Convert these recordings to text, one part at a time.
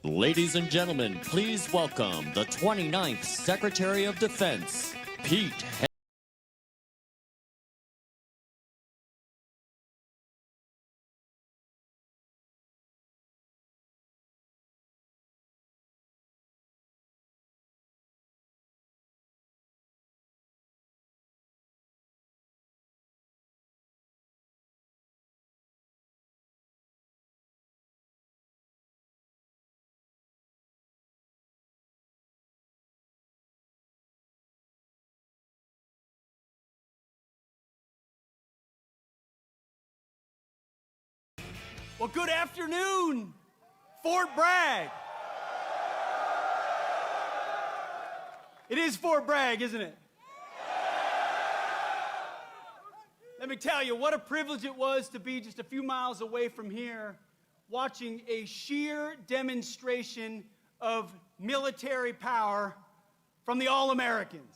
Ladies and gentlemen, please welcome the 29th Secretary of Defense, Pete. Well, good afternoon, Fort Bragg. It is Fort Bragg, isn't it? Let me tell you, what a privilege it was to be just a few miles away from here, watching a sheer demonstration of military power from the All-Americans.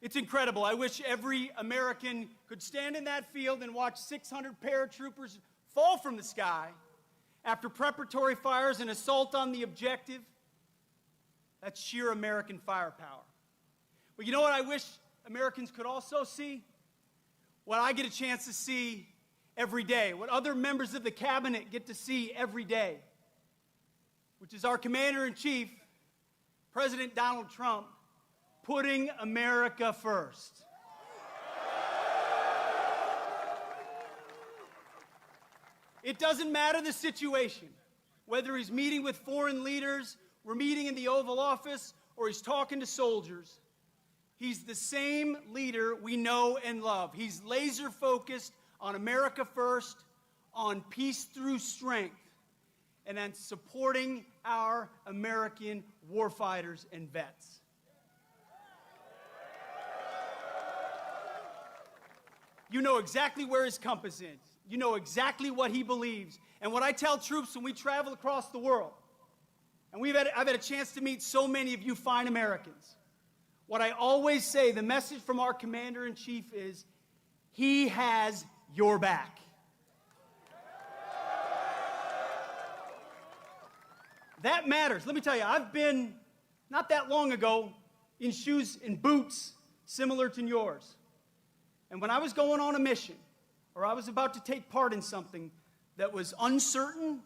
It's incredible. I wish every American could stand in that field and watch 600 paratroopers fall from the sky after preparatory fires and assault on the objective. That's sheer American firepower. But you know what I wish Americans could also see? What I get a chance to see every day, what other members of the cabinet get to see every day, which is our Commander-in-Chief, President Donald Trump, putting America first. It doesn't matter the situation, whether he's meeting with foreign leaders, we're meeting in the Oval Office, or he's talking to soldiers. He's the same leader we know and love. He's laser focused on America first, on peace through strength, and on supporting our American warfighters and vets. You know exactly where his compass is. You know exactly what he believes. And what I tell troops when we travel across the world, and I've had a chance to meet so many of you fine Americans, what I always say, the message from our Commander-in-Chief is, he has your back. That matters. Let me tell you, I've been, not that long ago, in shoes and boots similar to yours. And when I was going on a mission, or I was about to take part in something that was uncertain,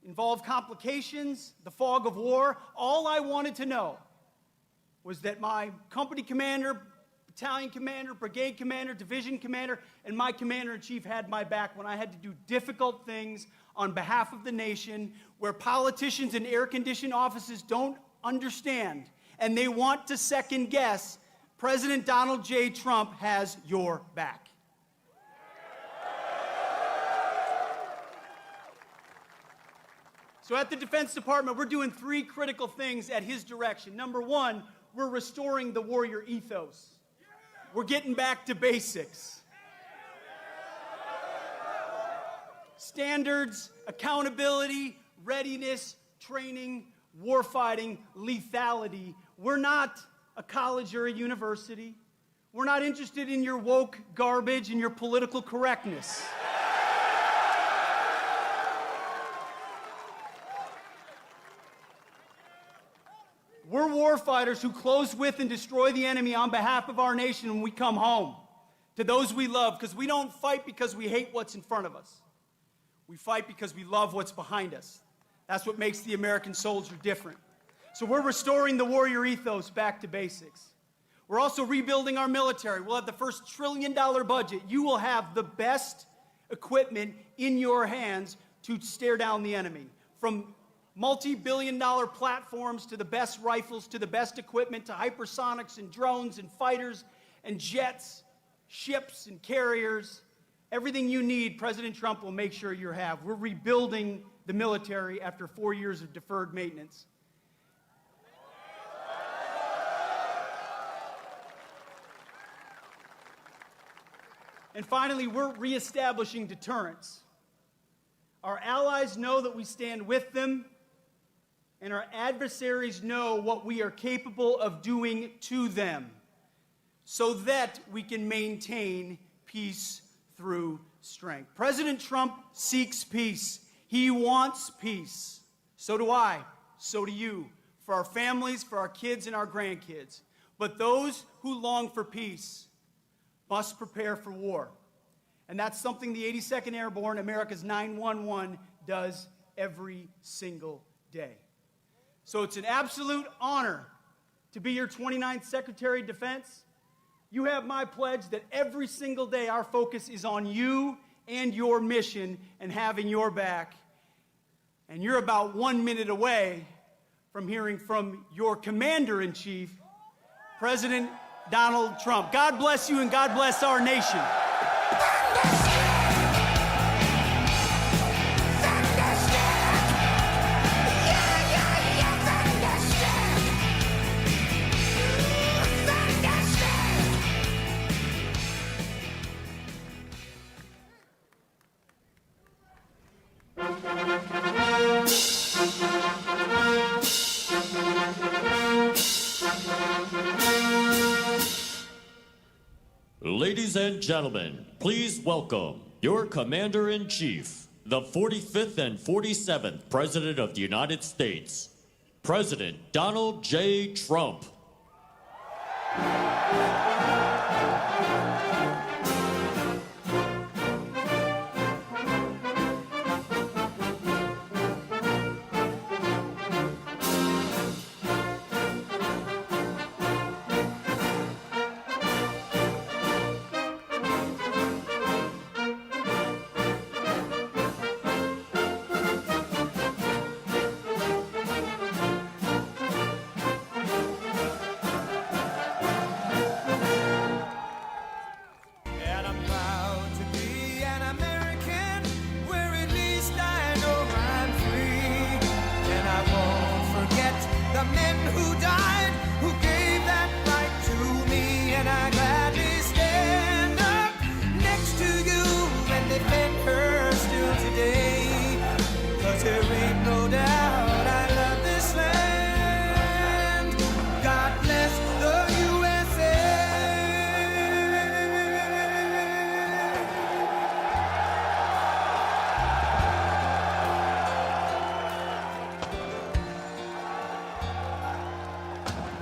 involved complications, the fog of war, all I wanted to know was that my company commander, battalion commander, brigade commander, division commander, and my commander-in-chief had my back when I had to do difficult things on behalf of the nation, where politicians in air-conditioned offices don't understand, and they want to second-guess. President Donald J. Trump has your back. So at the Defense Department, we're doing three critical things at his direction. Number one, we're restoring the warrior ethos. We're getting back to basics. Standards, accountability, readiness, training, warfighting, lethality. We're not a college or a university. We're not interested in your woke garbage and your political correctness. We're warfighters who close with and destroy the enemy on behalf of our nation when we come home to those we love, because we don't fight because we hate what's in front of us. We fight because we love what's behind us. That's what makes the American soldier different. So we're restoring the warrior ethos back to basics. We're also rebuilding our military. We'll have the first $1 trillion budget. You will have the best equipment in your hands to stare down the enemy. From multi-billion-dollar platforms to the best rifles to the best equipment to hypersonics and drones and fighters and jets, ships and carriers. Everything you need, President Trump will make sure you have. We're rebuilding the military after 4 years of deferred maintenance. And finally, we're reestablishing deterrence. Our allies know that we stand with them, and our adversaries know what we are capable of doing to them, so that we can maintain peace through strength. President Trump seeks peace. He wants peace. So do I. So do you. For our families, for our kids and our grandkids. But those who long for peace must prepare for war. And that's something the 82nd Airborne, America's 911, does every single day. So it's an absolute honor to be your 29th Secretary of Defense. You have my pledge that every single day our focus is on you and your mission and having your back. And you're about 1 minute away from hearing from your Commander-in-Chief, President Donald Trump. God bless you and God bless our nation. Ladies and gentlemen, please welcome your Commander-in-Chief, the 45th and 47th President of the United States, President Donald J. Trump.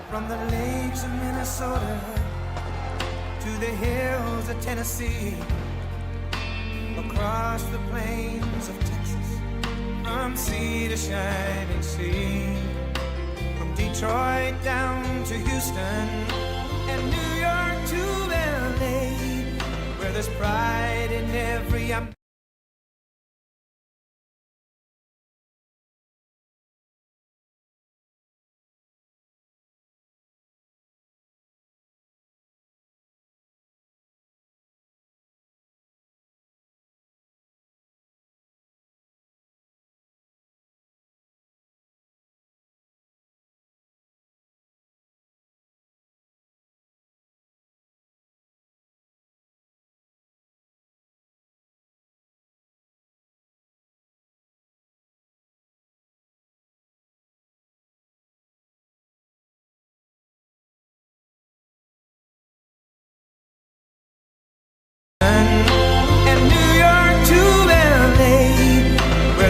From the lakes of Minnesota to the hills of Tennessee, across the plains of Texas, from sea to shining sea, from Detroit down to Houston and New York to LA, where there's pride in every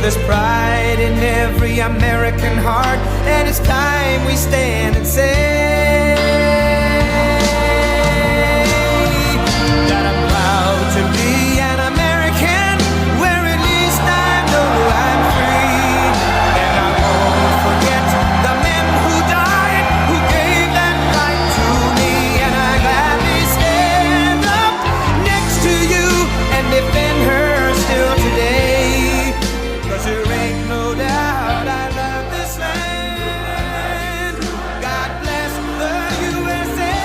There's pride in every American heart, and it's time we stand and say that I'm proud to be an American, where at least I know I'm free. And I won't forget the men who died, who gave that right to me. And I gladly stand up next to you and defend her still today. There ain't no doubt I love this land. God bless the USA.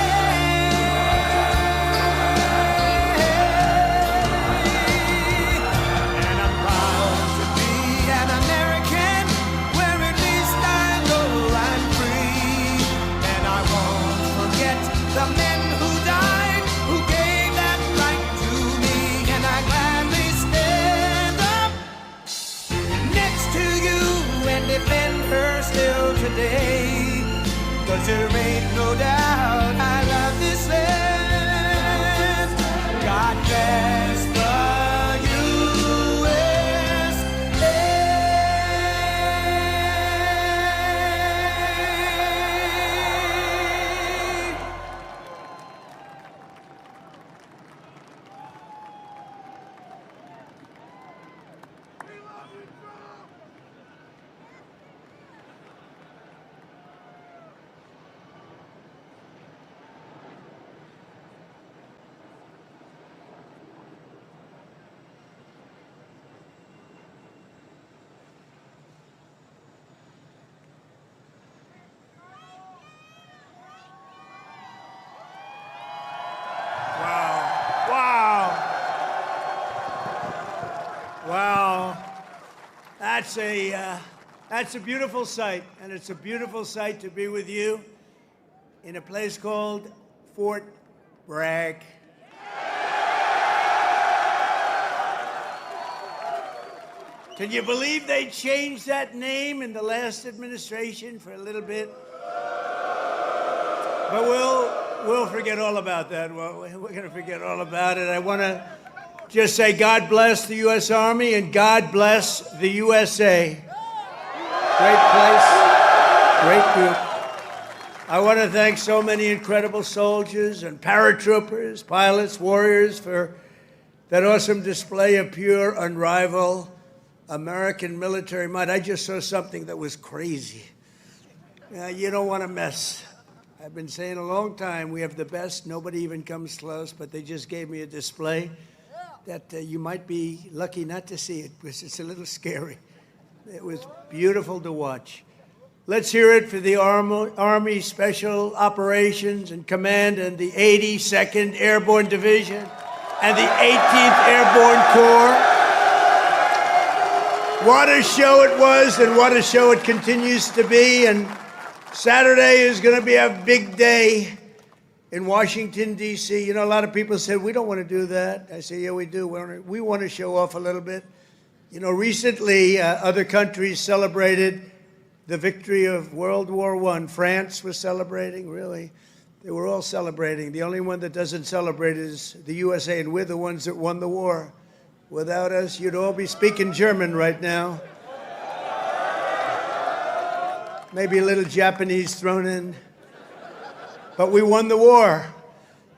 And I'm proud to be an American, where at least I know I'm free. And I won't forget the men who died, who gave that right to me. And I gladly stand up next to you and defend her still today. 'Cause there ain't no doubt I love this land. God bless the Wow, that's a beautiful sight, and it's a beautiful sight to be with you in a place called Fort Bragg. Can you believe they changed that name in the last administration for a little bit? But we'll forget all about that. We're going to forget all about it. I want to just say God bless the U.S. Army and God bless the USA. Great place, great group. I want to thank so many incredible soldiers and paratroopers, pilots, warriors for that awesome display of pure, unrivaled American military might. I just saw something that was crazy. You don't want to mess. I've been saying a long time, we have the best. Nobody even comes close, but they just gave me a display that you might be lucky not to see it because it's a little scary. It was beautiful to watch. Let's hear it for the Army Special Operations and Command and the 82nd Airborne Division and the 18th Airborne Corps. What a show it was and what a show it continues to be. And Saturday is going to be a big day in Washington, D.C. You know, a lot of people said, we don't want to do that. I say, yeah, we do. We want to show off a little bit. You know, recently, other countries celebrated the victory of World War I. France was celebrating, really. They were all celebrating. The only one that doesn't celebrate is the USA, and we're the ones that won the war. Without us, you'd all be speaking German right now. Maybe a little Japanese thrown in. But we won the war.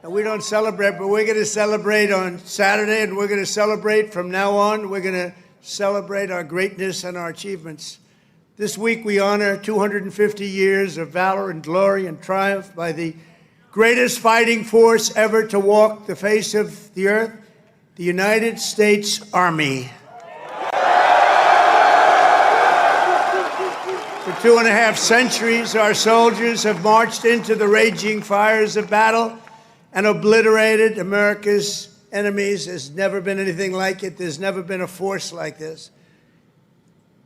And we don't celebrate, but we're going to celebrate on Saturday, and we're going to celebrate from now on. We're going to celebrate our greatness and our achievements. This week we honor 250 years of valor and glory and triumph by the greatest fighting force ever to walk the face of the earth, the United States Army. For 2.5 centuries, our soldiers have marched into the raging fires of battle and obliterated America's enemies. There's never been anything like it. There's never been a force like this.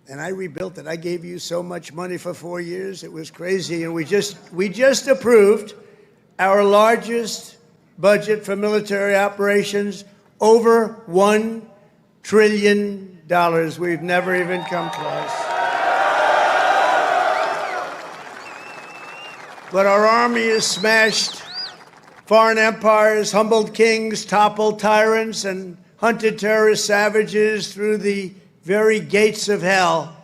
And I rebuilt it. I gave you so much money for 4 years. It was crazy. And we just approved our largest budget for military operations, over $1 trillion. We've never even come close. But our army has smashed foreign empires, humbled kings, toppled tyrants, and hunted terrorist savages through the very gates of hell.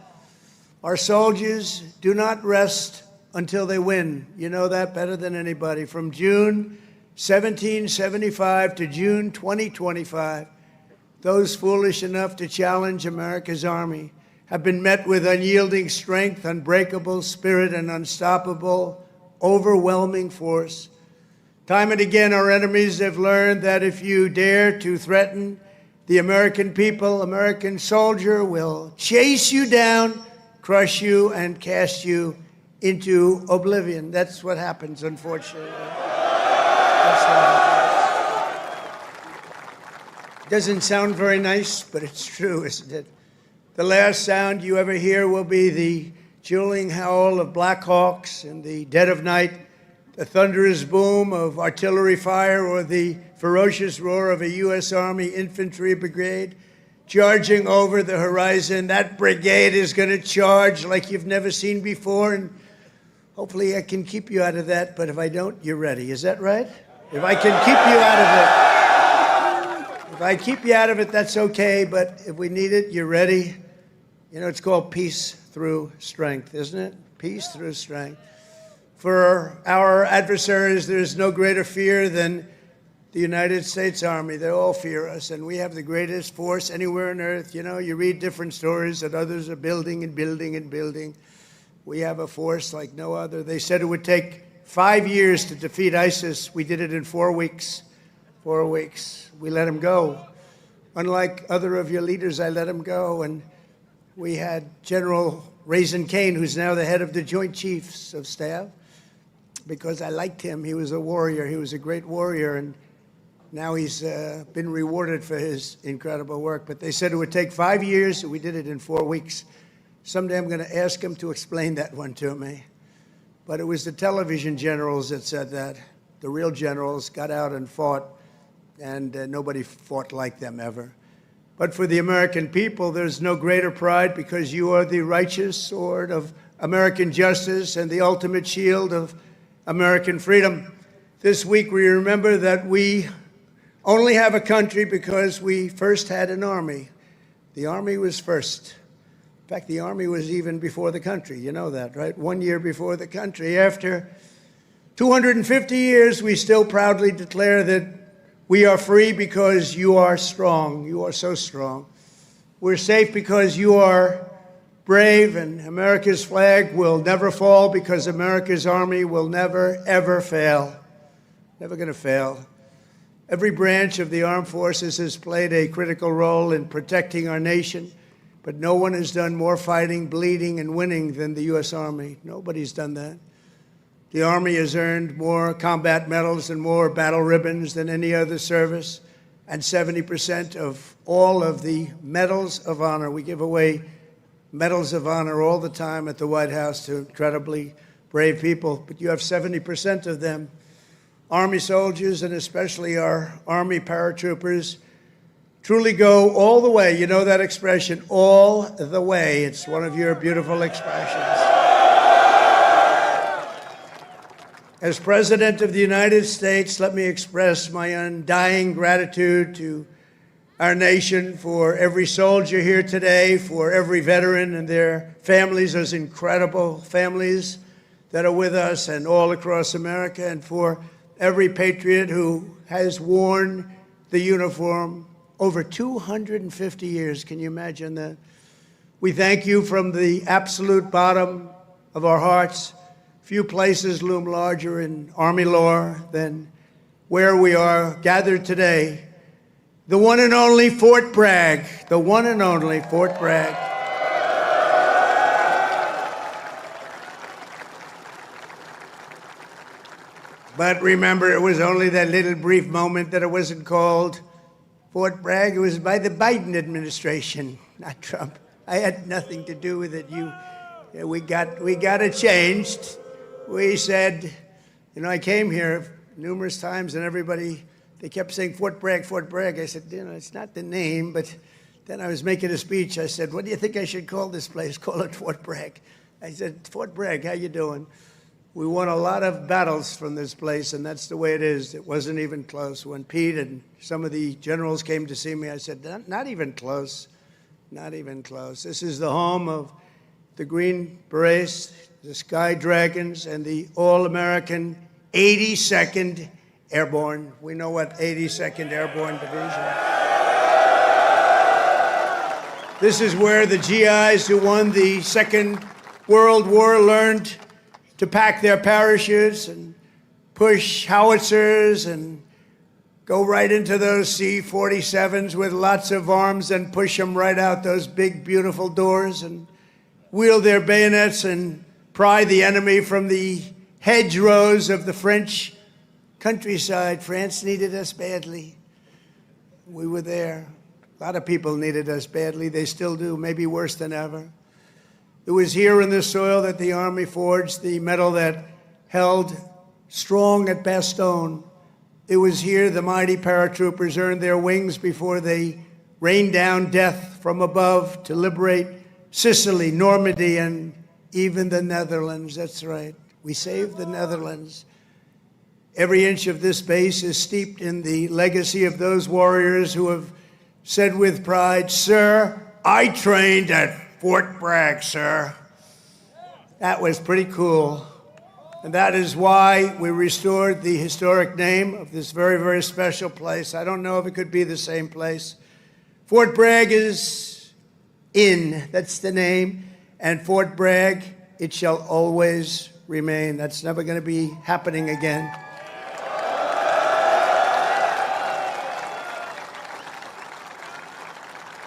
Our soldiers do not rest until they win. You know that better than anybody. From June 1775 to June 2025, those foolish enough to challenge America's army have been met with unyielding strength, unbreakable spirit, and unstoppable, overwhelming force. Time and again, our enemies have learned that if you dare to threaten the American people, American soldier will chase you down, crush you, and cast you into oblivion. That's what happens, unfortunately. That's what happens. Doesn't sound very nice, but it's true, isn't it? The last sound you ever hear will be the dueling howl of Black Hawks in the dead of night, the thunderous boom of artillery fire, or the ferocious roar of a U.S. Army infantry brigade charging over the horizon. That brigade is going to charge like you've never seen before, and hopefully I can keep you out of that, but if I don't, you're ready. Is that right? If I can keep you out of it. If I keep you out of it, that's okay, but if we need it, you're ready. You know, it's called peace through strength, isn't it? Peace through strength. For our adversaries, there's no greater fear than the United States Army. They all fear us, and we have the greatest force anywhere on earth. You know, you read different stories that others are building and building and building. We have a force like no other. They said it would take 5 years to defeat ISIS. We did it in 4 weeks. 4 weeks. We let them go. Unlike other of your leaders, I let them go. And we had General Raisin Kane, who's now the head of the Joint Chiefs of Staff, because I liked him. He was a warrior. He was a great warrior. And Now he's been rewarded for his incredible work. But they said it would take 5 years, and we did it in 4 weeks. Someday I'm going to ask him to explain that one to me. But it was the television generals that said that. The real generals got out and fought, and nobody fought like them ever. But for the American people, there's no greater pride because you are the righteous sword of American justice and the ultimate shield of American freedom. This week we remember that we only have a country because we first had an army. The army was first. In fact, the army was even before the country. You know that, right? 1 year before the country. After 250 years, we still proudly declare that we are free because you are strong. You are so strong. We're safe because you are brave, and America's flag will never fall because America's army will never, ever fail. Never going to fail. Every branch of the armed forces has played a critical role in protecting our nation, but no one has done more fighting, bleeding, and winning than the U.S. Army. Nobody's done that. The Army has earned more combat medals and more battle ribbons than any other service, and 70% of all of the medals of honor. We give away medals of honor all the time at the White House to incredibly brave people, but you have 70% of them. Army soldiers, and especially our Army paratroopers, truly go all the way. You know that expression, all the way. It's one of your beautiful expressions. As President of the United States, let me express my undying gratitude to our nation for every soldier here today, for every veteran and their families, those incredible families that are with us and all across America, and for every patriot who has worn the uniform over 250 years. Can you imagine that? We thank you from the absolute bottom of our hearts. Few places loom larger in Army lore than where we are gathered today. The one and only Fort Bragg. The one and only Fort Bragg. But remember, it was only that little brief moment that it wasn't called Fort Bragg. It was by the Biden administration, not Trump. I had nothing to do with it. We got it changed. We said, I came here numerous times, and everybody, they kept saying Fort Bragg, Fort Bragg. I said, it's not the name, but then I was making a speech. I said, what do you think I should call this place? Call it Fort Bragg. I said, Fort Bragg, how you doing? We won a lot of battles from this place, and that's the way it is. It wasn't even close. When Pete and some of the generals came to see me, I said, not even close, not even close. This is the home of the Green Berets, the Sky Dragons, and the all-American 82nd Airborne. We know what 82nd Airborne Division. This is where the GIs who won the Second World War learned to pack their parachutes and push howitzers and go right into those C-47s with lots of arms and push them right out those big, beautiful doors and wield their bayonets and pry the enemy from the hedgerows of the French countryside. France needed us badly. We were there. A lot of people needed us badly. They still do, maybe worse than ever. It was here in this soil that the Army forged the medal that held strong at Bastogne. It was here the mighty paratroopers earned their wings before they rained down death from above to liberate Sicily, Normandy, and even the Netherlands. That's right. We saved the Netherlands. Every inch of this base is steeped in the legacy of those warriors who have said with pride, "Sir, I trained at Fort Bragg, sir." That was pretty cool. And that is why we restored the historic name of this very, very special place. I don't know if it could be the same place. Fort Bragg is in, that's the name. And Fort Bragg, it shall always remain. That's never going to be happening again.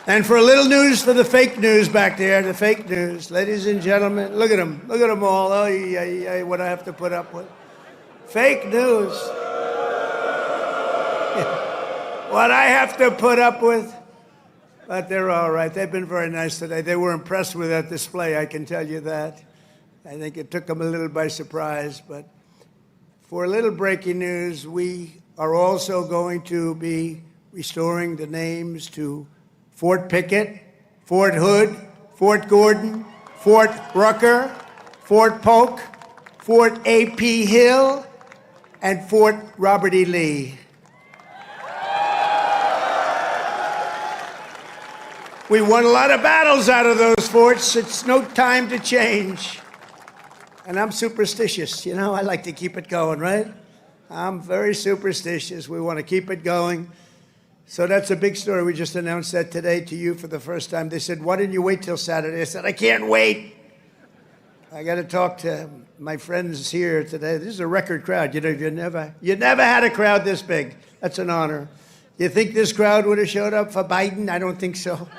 And for a little news for the fake news back there, the fake news. Ladies and gentlemen, look at them. Look at them all. Oh, what I have to put up with. Fake news. what I have to put up with. But they're all right. They've been very nice today. They were impressed with that display, I can tell you that. I think it took them a little by surprise. But for a little breaking news, we are also going to be restoring the names to Fort Pickett, Fort Hood, Fort Gordon, Fort Rucker, Fort Polk, Fort A.P. Hill, and Fort Robert E. Lee. We won a lot of battles out of those forts. It's no time to change. And I'm superstitious. You know, I like to keep it going, right? I'm very superstitious. We want to keep it going. So that's a big story. We just announced that today to you for the first time. They said, why didn't you wait till Saturday? I said, I can't wait. I got to talk to my friends here today. This is a record crowd. You know, you never had a crowd this big. That's an honor. You think this crowd would have showed up for Biden? I don't think so.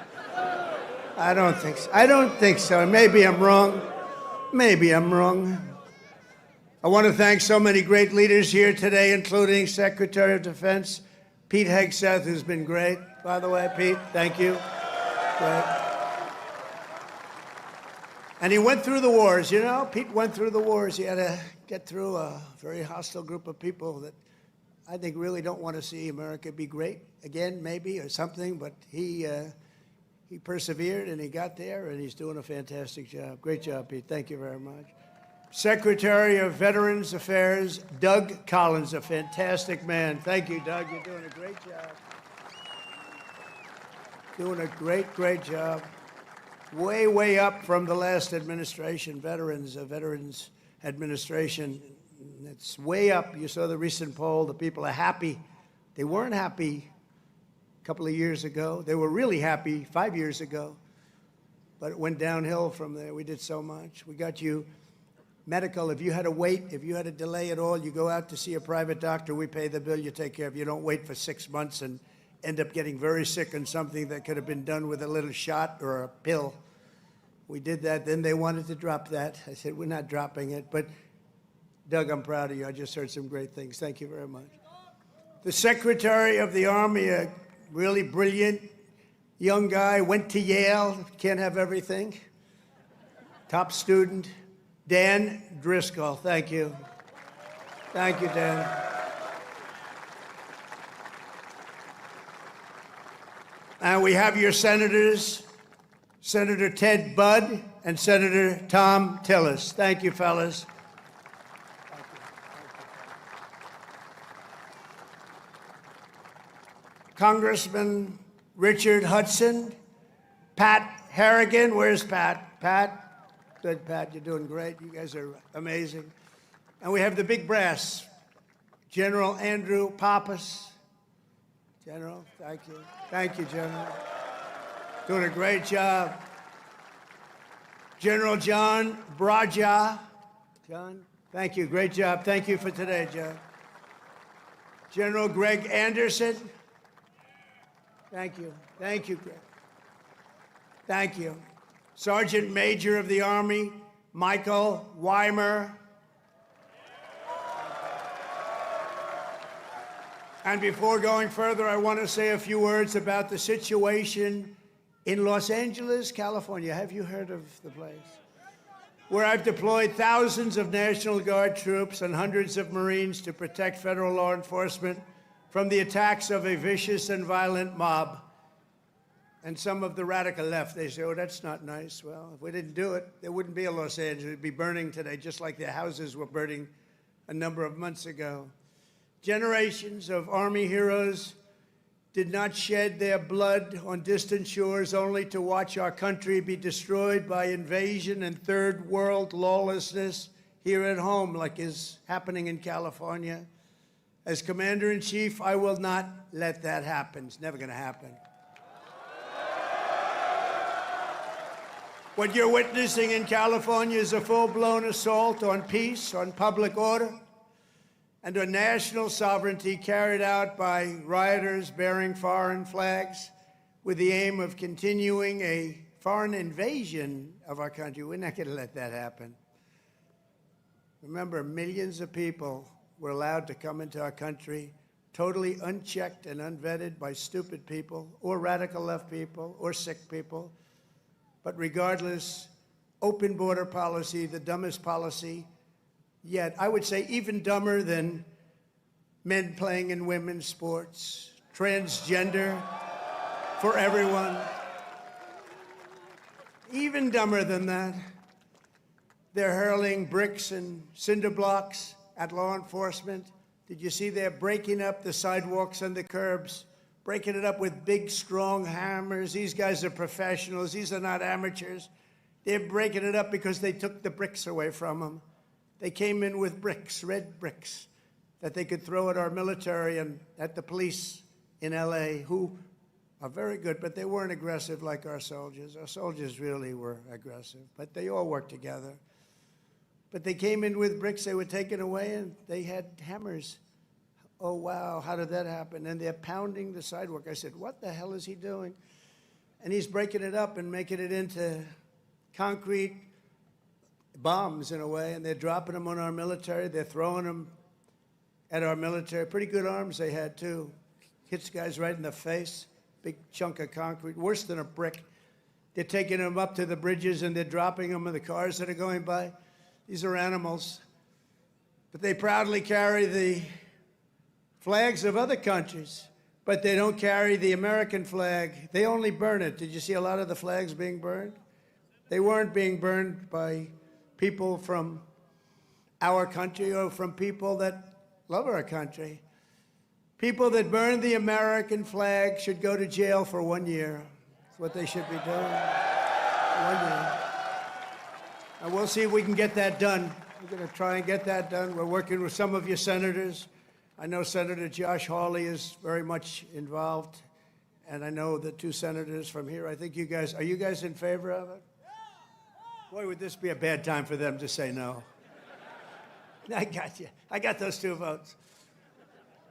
I don't think so. I don't think so. Maybe I'm wrong. Maybe I'm wrong. I want to thank so many great leaders here today, including Secretary of Defense Pete Hegseth, who's been great. By the way, Pete, thank you. Great. And he went through the wars, you know? Pete went through the wars. He had to get through a very hostile group of people that I think really don't want to see America be great again, maybe, or something, but he persevered and he got there and he's doing a fantastic job. Great job, Pete. Thank you very much. Secretary of Veterans Affairs, Doug Collins, a fantastic man. Thank you, Doug. You're doing a great job. Doing a great, great job. Way, way up from the last administration, Veterans Administration. It's way up. You saw the recent poll. The people are happy. They weren't happy a couple of years ago. They were really happy 5 years ago. But it went downhill from there. We did so much. We got you medical. If you had to wait, if you had to delay at all, you go out to see a private doctor. We pay the bill. You take care of it. You don't wait for 6 months and end up getting very sick on something that could have been done with a little shot or a pill. We did that. Then they wanted to drop that. I said, we're not dropping it. But Doug, I'm proud of you. I just heard some great things. Thank you very much. The Secretary of the Army, a really brilliant young guy, went to Yale. Can't have everything. Top student, Dan Driscoll. Thank you. Thank you, Dan. And we have your senators, Senator Ted Budd and Senator Tom Tillis. Thank you, fellas. Congressman Richard Hudson, Pat Harrigan. Where's Pat? Pat? Good, Pat. You're doing great. You guys are amazing. And we have the big brass, General Andrew Pappas. General, thank you. Thank you, General. Doing a great job. General John Braja. John, thank you. Great job. Thank you for today, John. General Greg Anderson. Thank you. Thank you, Greg. Thank you. Sergeant Major of the Army, Michael Weimer. And before going further, I want to say a few words about the situation in Los Angeles, California. Have you heard of the place? Where I've deployed thousands of National Guard troops and hundreds of Marines to protect federal law enforcement from the attacks of a vicious and violent mob. And some of the radical left, they say, oh, that's not nice. Well, if we didn't do it, there wouldn't be a Los Angeles. It'd be burning today, just like their houses were burning a number of months ago. Generations of Army heroes did not shed their blood on distant shores only to watch our country be destroyed by invasion and third world lawlessness here at home, like is happening in California. As Commander-in-Chief, I will not let that happen. It's never going to happen. What you're witnessing in California is a full-blown assault on peace, on public order, and on national sovereignty carried out by rioters bearing foreign flags with the aim of continuing a foreign invasion of our country. We're not going to let that happen. Remember, millions of people were allowed to come into our country totally unchecked and unvetted by stupid people or radical left people or sick people. But regardless, open border policy, the dumbest policy yet. I would say even dumber than men playing in women's sports, transgender for everyone. Even dumber than that. They're hurling bricks and cinder blocks at law enforcement. Did you see they're breaking up the sidewalks and the curbs, breaking it up with big, strong hammers? These guys are professionals. These are not amateurs. They're breaking it up because they took the bricks away from them. They came in with bricks, red bricks, that they could throw at our military and at the police in L.A., who are very good, but they weren't aggressive like our soldiers. Our soldiers really were aggressive, but they all worked together. But they came in with bricks, they were taken away, and they had hammers. Oh, wow, how did that happen? And they're pounding the sidewalk. I said, what the hell is he doing? And he's breaking it up and making it into concrete bombs in a way, and they're dropping them on our military. They're throwing them at our military. Pretty good arms they had, too. Hits guys right in the face, big chunk of concrete, worse than a brick. They're taking them up to the bridges, and they're dropping them in the cars that are going by. These are animals. But they proudly carry the flags of other countries, but they don't carry the American flag. They only burn it. Did you see a lot of the flags being burned? They weren't being burned by people from our country or from people that love our country. People that burn the American flag should go to jail for 1 year. That's what they should be doing. 1 year. And we'll see if we can get that done. We're going to try and get that done. We're working with some of your senators. I know Senator Josh Hawley is very much involved, and I know the two senators from here. I think you guys, are you guys in favor of it? Boy, would this be a bad time for them to say no. I got you. I got those 2 votes.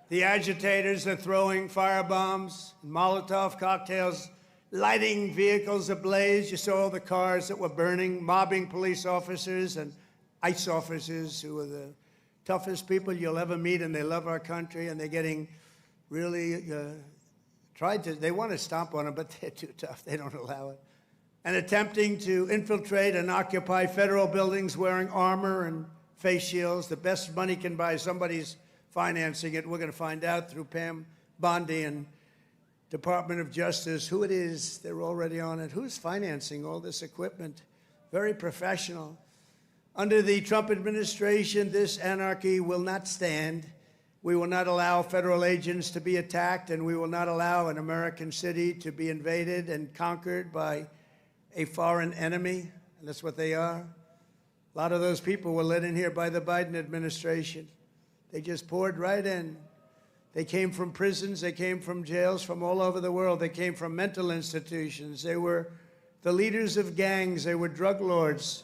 The agitators are throwing firebombs, Molotov cocktails, lighting vehicles ablaze. You saw the cars that were burning, mobbing police officers and ICE officers who are the toughest people you'll ever meet, and they love our country, and they're getting really they want to stomp on them, but they're too tough. They don't allow it. And attempting to infiltrate and occupy federal buildings wearing armor and face shields. The best money can buy, somebody's financing it. We're going to find out through Pam Bondi and Department of Justice who it is. They're already on it. Who's financing all this equipment? Very professional. Under the Trump administration, this anarchy will not stand. We will not allow federal agents to be attacked, and we will not allow an American city to be invaded and conquered by a foreign enemy, and that's what they are. A lot of those people were let in here by the Biden administration. They just poured right in. They came from prisons, they came from jails from all over the world. They came from mental institutions. They were the leaders of gangs. They were drug lords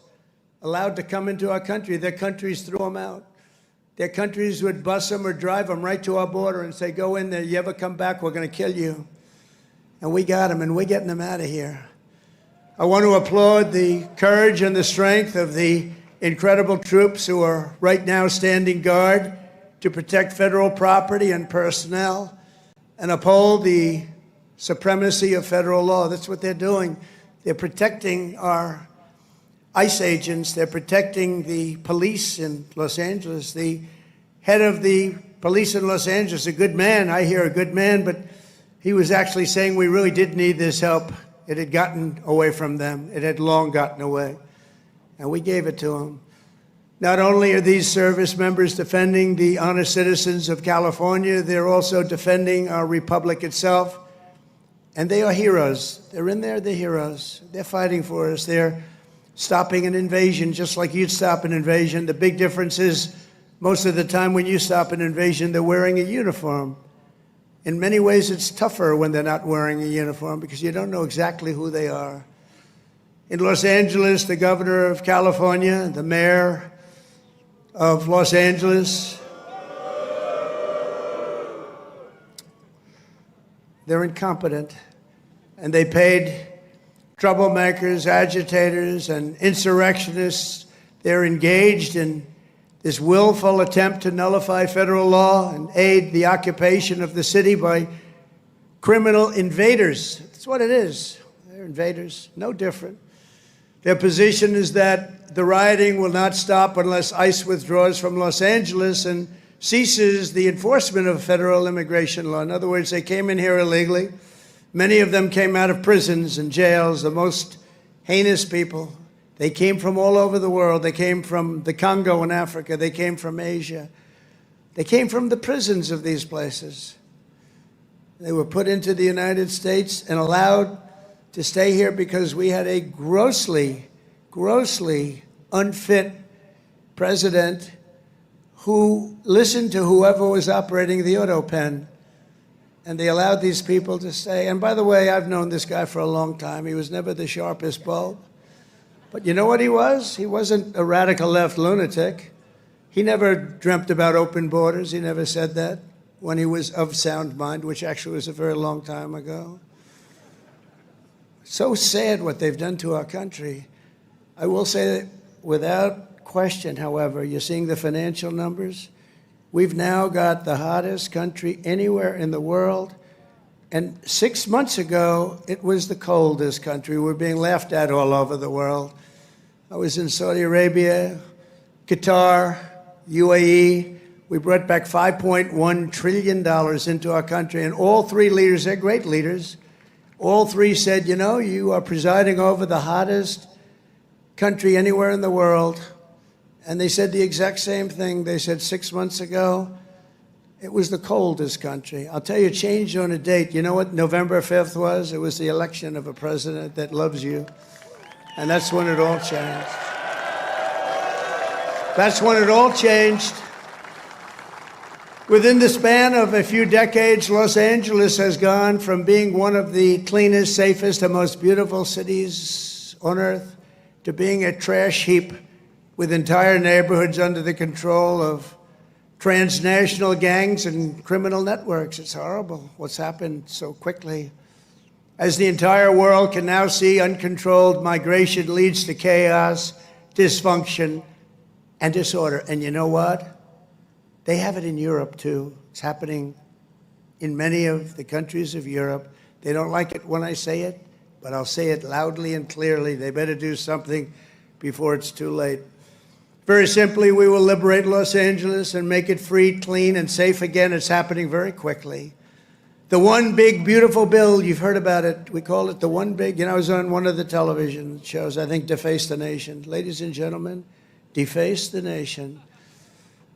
allowed to come into our country. Their countries threw them out. Their countries would bus them or drive them right to our border and say, go in there, you ever come back, we're going to kill you. And we got them, and we're getting them out of here. I want to applaud the courage and the strength of the incredible troops who are right now standing guard to protect federal property and personnel and uphold the supremacy of federal law. That's what they're doing. They're protecting our ICE agents. They're protecting the police in Los Angeles. The head of the police in Los Angeles, a good man, I hear a good man, but he was actually saying we really did need this help. It had gotten away from them. It had long gotten away. And we gave it to them. Not only are these service members defending the honest citizens of California, they're also defending our republic itself. And they are heroes. They're in there, they're heroes. They're fighting for us. They're stopping an invasion just like you'd stop an invasion. The big difference is most of the time when you stop an invasion, they're wearing a uniform. In many ways, it's tougher when they're not wearing a uniform because you don't know exactly who they are. In Los Angeles, the governor of California, the mayor of Los Angeles, they're incompetent, and they paid troublemakers, agitators, and insurrectionists. They're engaged in this willful attempt to nullify federal law and aid the occupation of the city by criminal invaders. That's what it is. They're invaders, no different. Their position is that the rioting will not stop unless ICE withdraws from Los Angeles and ceases the enforcement of federal immigration law. In other words, they came in here illegally. Many of them came out of prisons and jails, the most heinous people. They came from all over the world. They came from the Congo in Africa. They came from Asia. They came from the prisons of these places. They were put into the United States and allowed to stay here because we had a grossly, grossly unfit president who listened to whoever was operating the auto pen. And they allowed these people to stay. And by the way, I've known this guy for a long time. He was never the sharpest bulb. But you know what he was? He wasn't a radical left lunatic. He never dreamt about open borders. He never said that when he was of sound mind, which actually was a very long time ago. So sad what they've done to our country. I will say that without question, however, you're seeing the financial numbers. We've now got the hottest country anywhere in the world. And 6 months ago, it was the coldest country. We're being laughed at all over the world. I was in Saudi Arabia, Qatar, UAE. We brought back $5.1 trillion into our country. And all three leaders, they're great leaders, all three said, you know, you are presiding over the hottest country anywhere in the world. And they said the exact same thing. They said 6 months ago, it was the coldest country. I'll tell you, it changed on a date. You know what November 5th was? It was the election of a president that loves you. And that's when it all changed. That's when it all changed. Within the span of a few decades, Los Angeles has gone from being one of the cleanest, safest, and most beautiful cities on earth to being a trash heap with entire neighborhoods under the control of transnational gangs and criminal networks. It's horrible what's happened so quickly. As the entire world can now see, uncontrolled migration leads to chaos, dysfunction, and disorder. And you know what? They have it in Europe, too. It's happening in many of the countries of Europe. They don't like it when I say it, but I'll say it loudly and clearly. They better do something before it's too late. Very simply, we will liberate Los Angeles and make it free, clean, and safe again. It's happening very quickly. The one big, beautiful bill, you've heard about it. We call it the one big, I was on one of the television shows, I think Deface the Nation. Ladies and gentlemen, Deface the Nation.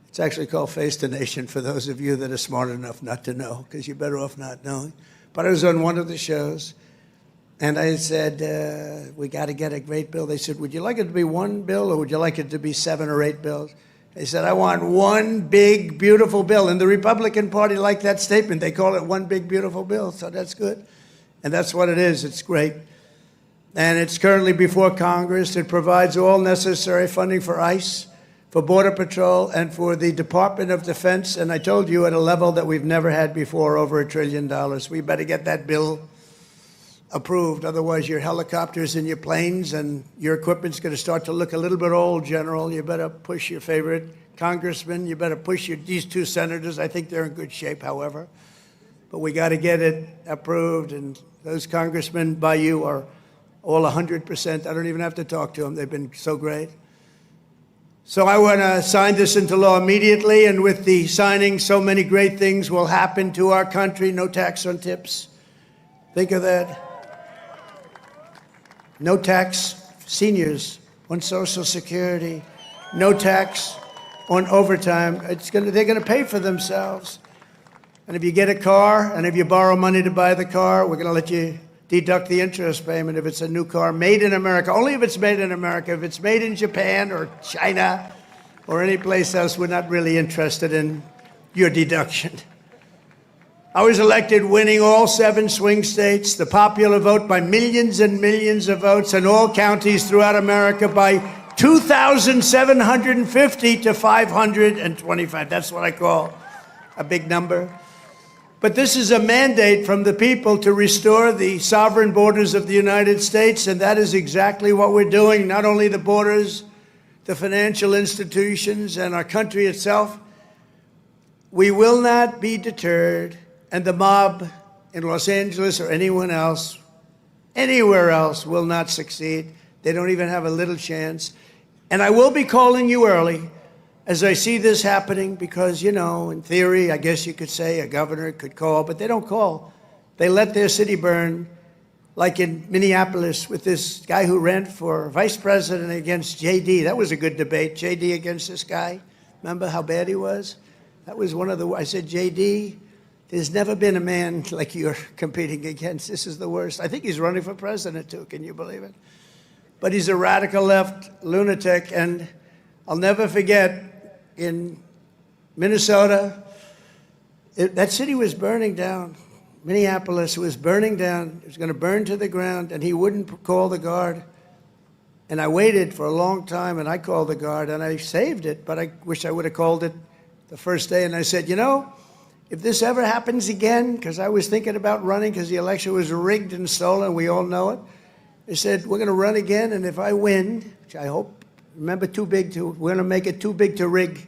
It's actually called Face the Nation for those of you that are smart enough not to know, because you're better off not knowing. But I was on one of the shows, and I said, we got to get a great bill. They said, would you like it to be one bill, or would you like it to be 7 or 8 bills? They said, I want one big, beautiful bill. And the Republican Party liked that statement. They call it one big, beautiful bill, so that's good. And that's what it is. It's great. And it's currently before Congress. It provides all necessary funding for ICE, for Border Patrol, and for the Department of Defense. And I told you at a level that we've never had before, over $1 trillion. We better get that bill approved. Otherwise, your helicopters and your planes and your equipment's going to start to look a little bit old, General. You better push your favorite congressman. You better push these 2 senators. I think they're in good shape, however. But we got to get it approved. And those congressmen by you are all 100%. I don't even have to talk to them. They've been so great. So I want to sign this into law immediately. And with the signing, so many great things will happen to our country. No tax on tips. Think of that. No tax, seniors, on Social Security. No tax on overtime. They're going to pay for themselves. And if you get a car, and if you borrow money to buy the car, we're going to let you deduct the interest payment if it's a new car made in America. Only if it's made in America. If it's made in Japan or China or any place else, we're not really interested in your deduction. I was elected winning all 7 swing states, the popular vote by millions and millions of votes in all counties throughout America by 2,750 to 525. That's what I call a big number. But this is a mandate from the people to restore the sovereign borders of the United States, and that is exactly what we're doing. Not only the borders the financial institutions, and our country itself, we will not be deterred, and the mob in Los Angeles or anyone else, anywhere else, will not succeed. They don't even have a little chance. And I will be calling you early as I see this happening because, you know, in theory, I guess you could say a governor could call, but they don't call. They let their city burn, like in Minneapolis with this guy who ran for vice president against J.D. That was a good debate, J.D. against this guy. Remember how bad he was? That was one of the, I said, J.D., there's never been a man like you're competing against. This is the worst. I think he's running for president, too. Can you believe it? But he's a radical left lunatic, and I'll never forget in Minnesota, that city was burning down. Minneapolis was burning down. It was going to burn to the ground, and he wouldn't call the guard. And I waited for a long time, and I called the guard, and I saved it, but I wish I would have called it the first day. And I said, you know, if this ever happens again, because I was thinking about running because the election was rigged and stolen, we all know it. I said, we're going to run again, and if I win, which I hope, remember, we're going to make it too big to rig.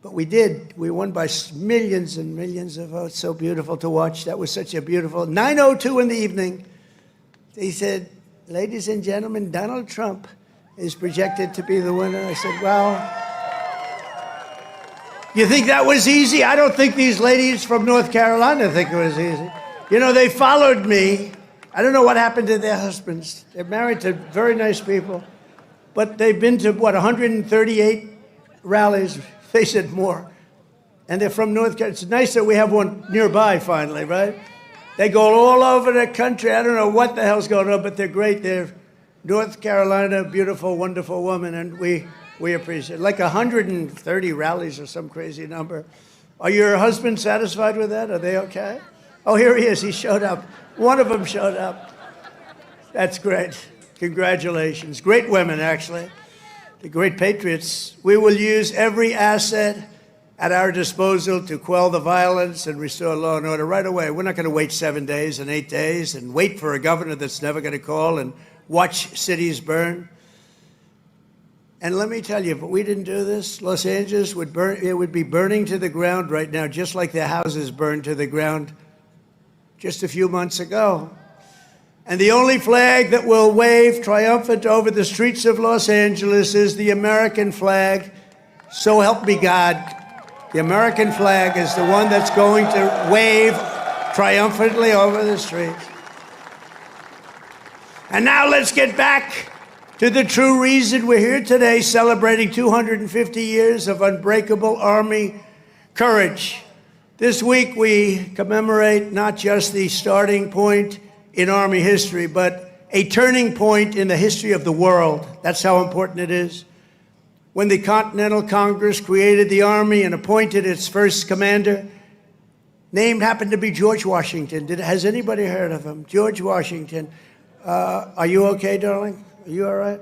But we did. We won by millions and millions of votes. So beautiful to watch. That was such a beautiful, 9:02 in the evening. They said, ladies and gentlemen, Donald Trump is projected to be the winner. I said, well, you think that was easy? I don't think these ladies from North Carolina think it was easy. You know, they followed me. I don't know what happened to their husbands. They're married to very nice people. But they've been to, 138 rallies. They said more. And they're from North Carolina. It's nice that we have one nearby finally, right? They go all over the country. I don't know what the hell's going on, but they're great. They're North Carolina, beautiful, wonderful woman, and we appreciate it. Like 130 rallies or some crazy number. Are your husbands satisfied with that? Are they okay? Oh, here he is. He showed up. One of them showed up. That's great. Congratulations. Great women, actually. The great patriots. We will use every asset at our disposal to quell the violence and restore law and order right away. We're not going to wait 7 days and 8 days and wait for a governor that's never going to call and watch cities burn. And let me tell you, if we didn't do this, Los Angeles would burn. It would be burning to the ground right now, just like their houses burned to the ground just a few months ago. And the only flag that will wave triumphant over the streets of Los Angeles is the American flag. So help me God. The American flag is the one that's going to wave triumphantly over the streets. And now let's get back to the true reason we're here today, celebrating 250 years of unbreakable Army courage. This week we commemorate not just the starting point in Army history, but a turning point in the history of the world. That's how important it is. When the Continental Congress created the Army and appointed its first commander, named happened to be George Washington. Has anybody heard of him? George Washington. Are you okay, darling? Are you all right?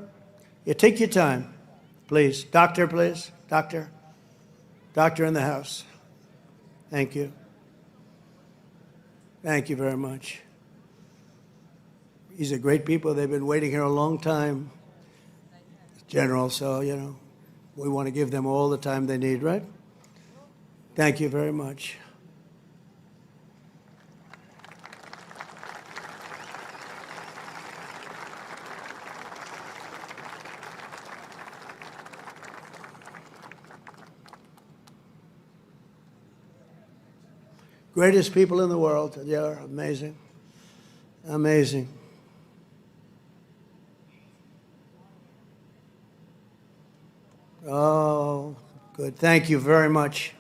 Yeah, take your time, please. Doctor, please. Doctor. Doctor in the house. Thank you. Thank you very much. These are great people. They've been waiting here a long time, General, so, you know, we want to give them all the time they need, right? Thank you very much. Greatest people in the world. They are amazing. Amazing. Oh, good. Thank you very much.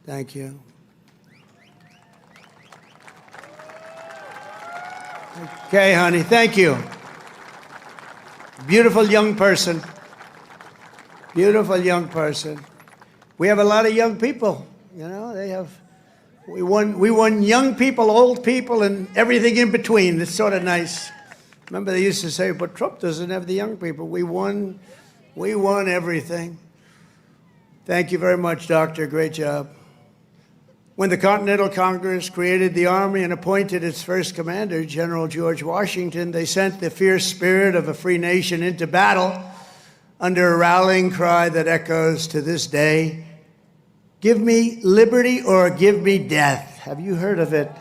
Thank you. Okay, honey. Thank you. Beautiful young person. Beautiful young person. We have a lot of young people. You know, they have. We won young people, old people, and everything in between. It's sort of nice. Remember, they used to say, but Trump doesn't have the young people. We won everything. Thank you very much, Doctor. Great job. When the Continental Congress created the Army and appointed its first commander, General George Washington, they sent the fierce spirit of a free nation into battle under a rallying cry that echoes to this day. Give me liberty or give me death. Have you heard of it?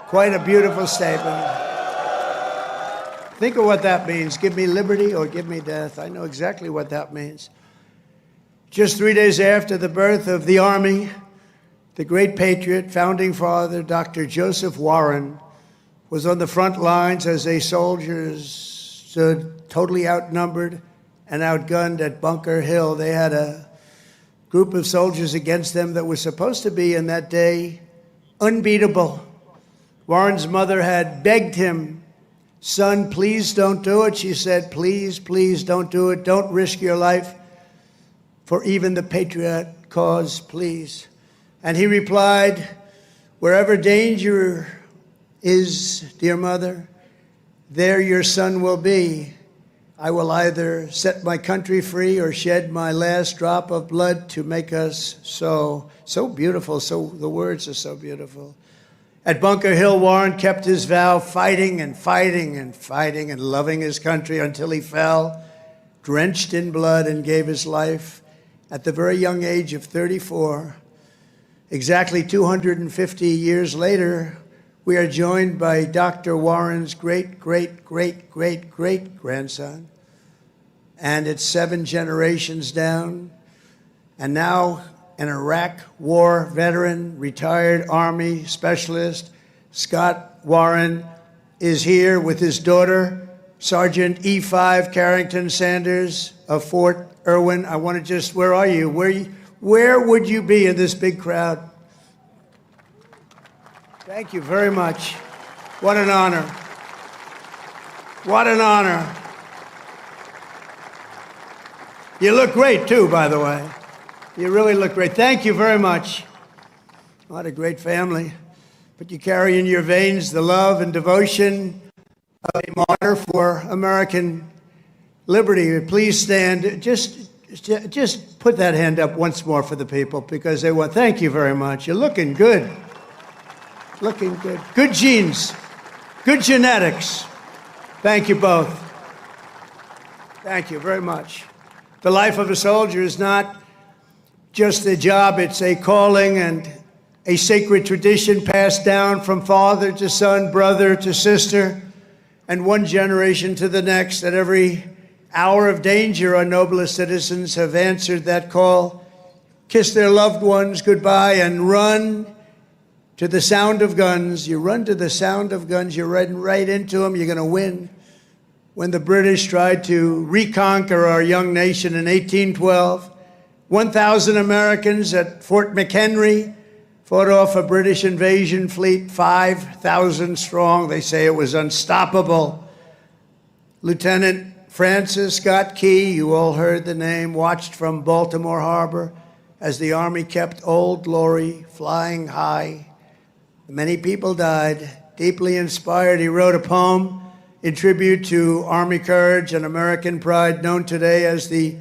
Quite a beautiful statement. Think of what that means. Give me liberty or give me death. I know exactly what that means. Just 3 days after the birth of the Army, the great patriot, founding father, Dr. Joseph Warren, was on the front lines as a soldiers stood totally outnumbered and outgunned at Bunker Hill. They had a group of soldiers against them that was supposed to be, in that day, unbeatable. Warren's mother had begged him, "Son, please don't do it." She said, "Please, please don't do it. Don't risk your life for even the patriot cause, please." And he replied, "Wherever danger is, dear mother, there your son will be. I will either set my country free or shed my last drop of blood to make us so." So beautiful. So the words are so beautiful. At Bunker Hill, Warren kept his vow, fighting and fighting and fighting and loving his country until he fell, drenched in blood, and gave his life at the very young age of 34. Exactly 250 years later, we are joined by Dr. Warren's great-great-great-great-great-grandson, and it's 7 generations down, and now an Iraq war veteran, retired Army specialist, Scott Warren, is here with his daughter, Sergeant E5 Carrington Sanders of Fort Irwin. I want to just, where are you? Where would you be in this big crowd? Thank you very much. What an honor. What an honor. You look great, too, by the way. You really look great. Thank you very much. What a great family. But you carry in your veins the love and devotion of a martyr for American liberty. Please stand. Just put that hand up once more for the people, because they want. Thank you very much. You're looking good. Looking good. Good genes. Good genetics. Thank you both. Thank you very much. The life of a soldier is not just a job, it's a calling and a sacred tradition passed down from father to son, brother to sister, and one generation to the next. At every hour of danger, our noblest citizens have answered that call, kissed their loved ones goodbye, and run to the sound of guns. You run to the sound of guns, you're riding right into them, you're going to win. When the British tried to reconquer our young nation in 1812, 1,000 Americans at Fort McHenry fought off a British invasion fleet, 5,000 strong. They say it was unstoppable. Lieutenant Francis Scott Key, you all heard the name, watched from Baltimore Harbor as the Army kept Old Glory flying high. Many people died. Deeply inspired, he wrote a poem in tribute to Army courage and American pride, known today as the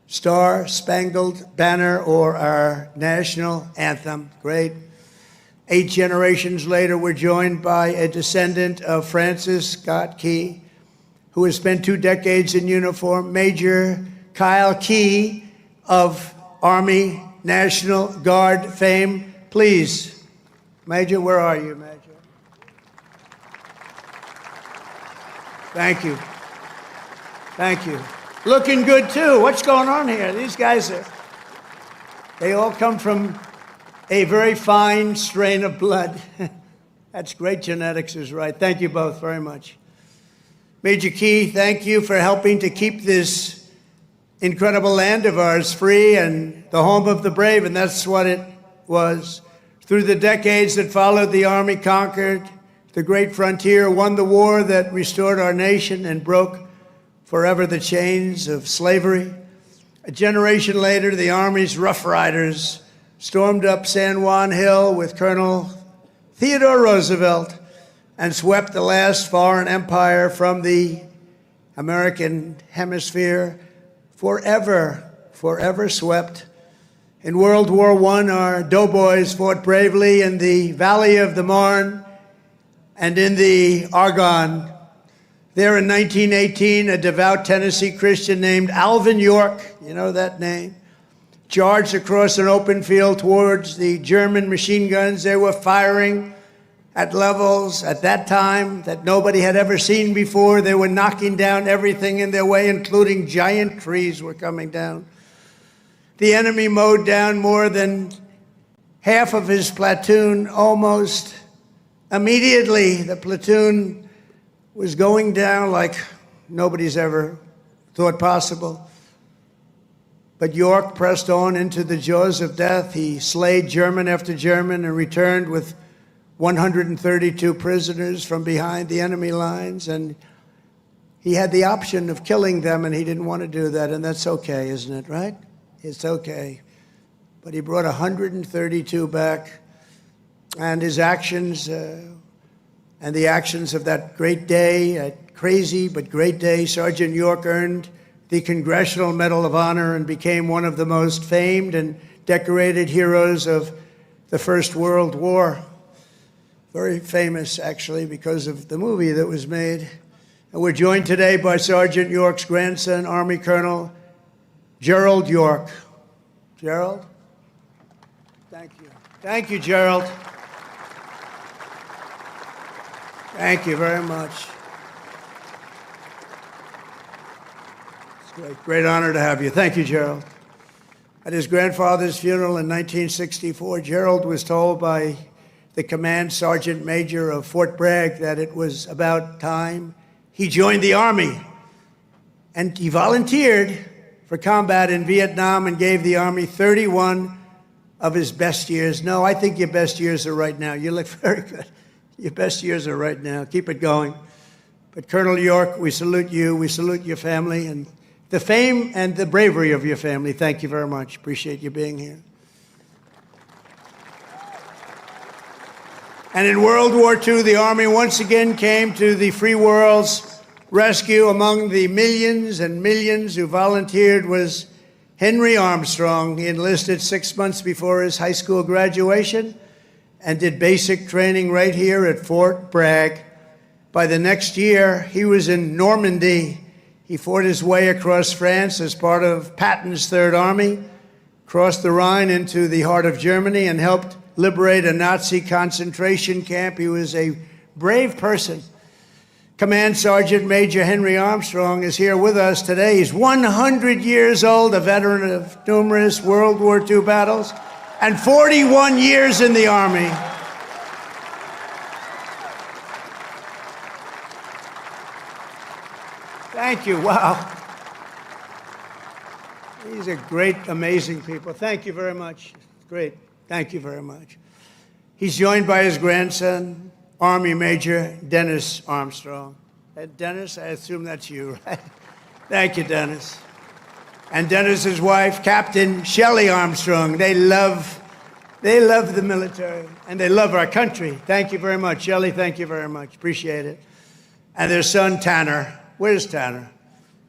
Star-Spangled Banner, or our national anthem. Great. 8 generations later, we're joined by a descendant of Francis Scott Key, who has spent 2 decades in uniform, Major Kyle Key of Army National Guard fame. Please, Major, where are you, Major? Thank you. Thank you. Looking good, too. What's going on here? These guys they all come from a very fine strain of blood. That's great genetics is right. Thank you both very much. Major Key, thank you for helping to keep this incredible land of ours free and the home of the brave, and that's what it was. Through the decades that followed, the Army conquered the great frontier, won the war that restored our nation and broke forever the chains of slavery. A generation later, the Army's Rough Riders stormed up San Juan Hill with Colonel Theodore Roosevelt and swept the last foreign empire from the American hemisphere, forever swept. In World War I, our doughboys fought bravely in the Valley of the Marne and in the Argonne. There in 1918, a devout Tennessee Christian named Alvin York, you know that name, charged across an open field towards the German machine guns. They were firing at levels at that time that nobody had ever seen before. They were knocking down everything in their way, including giant trees were coming down. The enemy mowed down more than half of his platoon almost immediately. The platoon was going down like nobody's ever thought possible. But York pressed on into the jaws of death. He slayed German after German and returned with 132 prisoners from behind the enemy lines. And he had the option of killing them, and he didn't want to do that. And that's okay, isn't it, right? It's okay. But he brought 132 back. And his actions and the actions of that great day, a crazy but great day, Sergeant York earned the Congressional Medal of Honor and became one of the most famed and decorated heroes of the First World War. Very famous, actually, because of the movie that was made. And we're joined today by Sergeant York's grandson, Army Colonel Gerald York. Gerald? Thank you. Thank you, Gerald. Thank you very much. It's great, great honor to have you. Thank you, Gerald. At his grandfather's funeral in 1964, Gerald was told by the command sergeant major of Fort Bragg that it was about time he joined the Army. And he volunteered for combat in Vietnam and gave the Army 31 of his best years. No, I think your best years are right now. You look very good. Your best years are right now. Keep it going. But Colonel York, we salute you. We salute your family and the fame and the bravery of your family. Thank you very much. Appreciate you being here. And in World War II, the Army once again came to the free world's rescue. Among the millions and millions who volunteered was Henry Armstrong. He enlisted 6 months before his high school graduation and did basic training right here at Fort Bragg. By the next year, he was in Normandy. He fought his way across France as part of Patton's Third Army, crossed the Rhine into the heart of Germany, and helped liberate a Nazi concentration camp. He was a brave person. Command Sergeant Major Henry Armstrong is here with us today. He's 100 years old, a veteran of numerous World War II battles, and 41 years in the Army. Thank you. Wow. These are great, amazing people. Thank you very much. Great. Thank you very much. He's joined by his grandson, Army Major Dennis Armstrong. Dennis, I assume that's you, right? Thank you, Dennis. And Dennis's wife, Captain Shelley Armstrong. They love the military, and they love our country. Thank you very much. Shelley, thank you very much. Appreciate it. And their son, Tanner. Where's Tanner?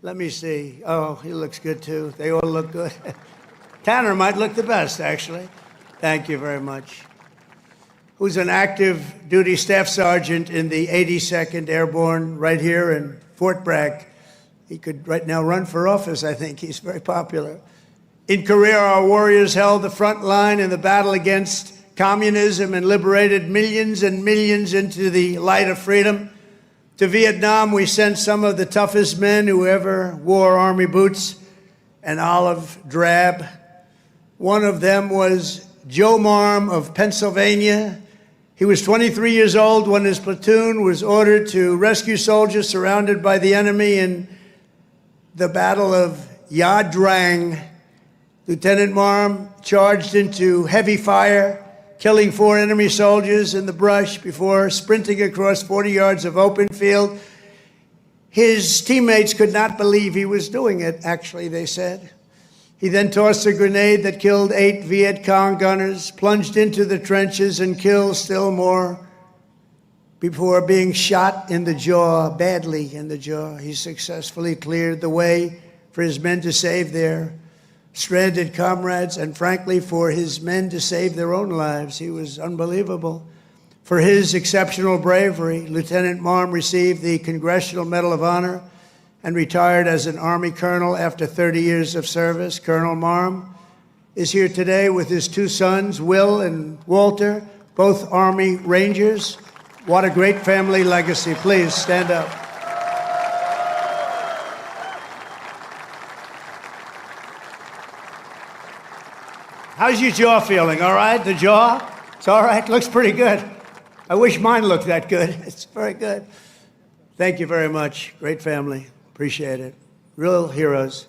Let me see. Oh, he looks good, too. They all look good. Tanner might look the best, actually. Thank you very much. Who's an active duty staff sergeant in the 82nd Airborne right here in Fort Bragg. He could right now run for office, I think. He's very popular. In Korea, our warriors held the front line in the battle against communism and liberated millions and millions into the light of freedom. To Vietnam, we sent some of the toughest men who ever wore Army boots and olive drab. One of them was Joe Marm of Pennsylvania. He was 23 years old when his platoon was ordered to rescue soldiers surrounded by the enemy in the Battle of Ya Drang. Lieutenant Marm charged into heavy fire, killing 4 enemy soldiers in the brush before sprinting across 40 yards of open field. His teammates could not believe he was doing it, actually, they said. He then tossed a grenade that killed 8 Viet Cong gunners, plunged into the trenches and killed still more before being shot in the jaw, badly in the jaw. He successfully cleared the way for his men to save their stranded comrades and, frankly, for his men to save their own lives. He was unbelievable. For his exceptional bravery, Lieutenant Marm received the Congressional Medal of Honor and retired as an Army colonel after 30 years of service. Colonel Marm is here today with his two sons, Will and Walter, both Army Rangers. What a great family legacy. Please stand up. How's your jaw feeling? All right? The jaw? It's all right? Looks pretty good. I wish mine looked that good. It's very good. Thank you very much. Great family. Appreciate it. Real heroes.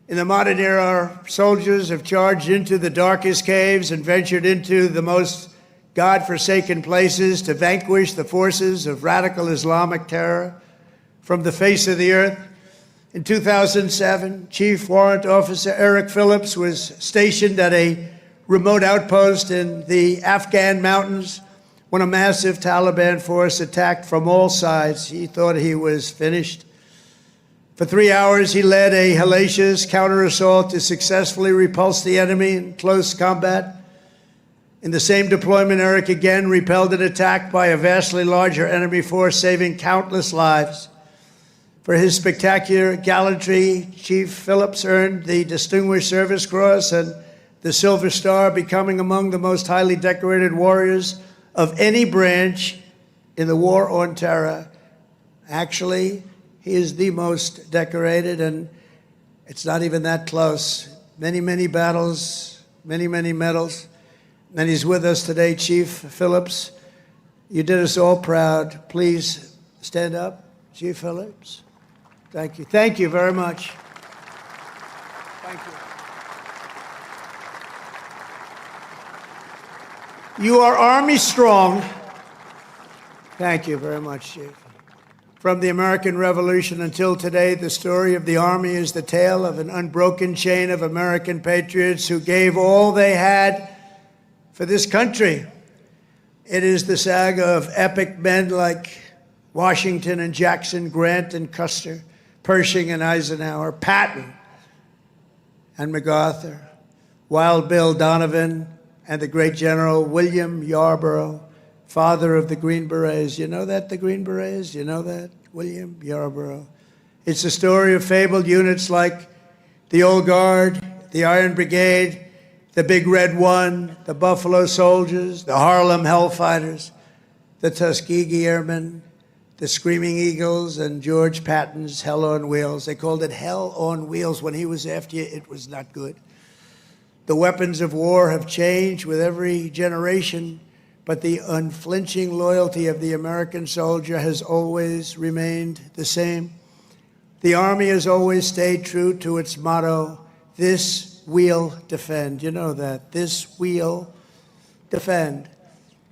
In the modern era, our soldiers have charged into the darkest caves and ventured into the most God-forsaken places to vanquish the forces of radical Islamic terror from the face of the earth. In 2007, Chief Warrant Officer Eric Phillips was stationed at a remote outpost in the Afghan mountains when a massive Taliban force attacked from all sides. He thought he was finished. For 3 hours, he led a hellacious counter-assault to successfully repulse the enemy in close combat. In the same deployment, Eric again repelled an attack by a vastly larger enemy force, saving countless lives. For his spectacular gallantry, Chief Phillips earned the Distinguished Service Cross and the Silver Star, becoming among the most highly decorated warriors of any branch in the war on terror. Actually, he is the most decorated, and it's not even that close. Many, many battles, many, many medals. And he's with us today, Chief Phillips. You did us all proud. Please stand up, Chief Phillips. Thank you. Thank you very much. Thank you. You are Army strong. Thank you very much, Chief. From the American Revolution until today, the story of the Army is the tale of an unbroken chain of American patriots who gave all they had for this country. It is the saga of epic men like Washington and Jackson, Grant and Custer, Pershing and Eisenhower, Patton and MacArthur, Wild Bill Donovan, and the great General William Yarborough, father of the Green Berets. You know that, the Green Berets? You know that? William Yarborough. It's the story of fabled units like the Old Guard, the Iron Brigade, the Big Red One, the Buffalo Soldiers, the Harlem Hellfighters, the Tuskegee Airmen, the Screaming Eagles, and George Patton's Hell on Wheels. They called it Hell on Wheels. When he was after you, it was not good. The weapons of war have changed with every generation, but the unflinching loyalty of the American soldier has always remained the same. The Army has always stayed true to its motto, "This we'll defend." You know that. This we'll defend.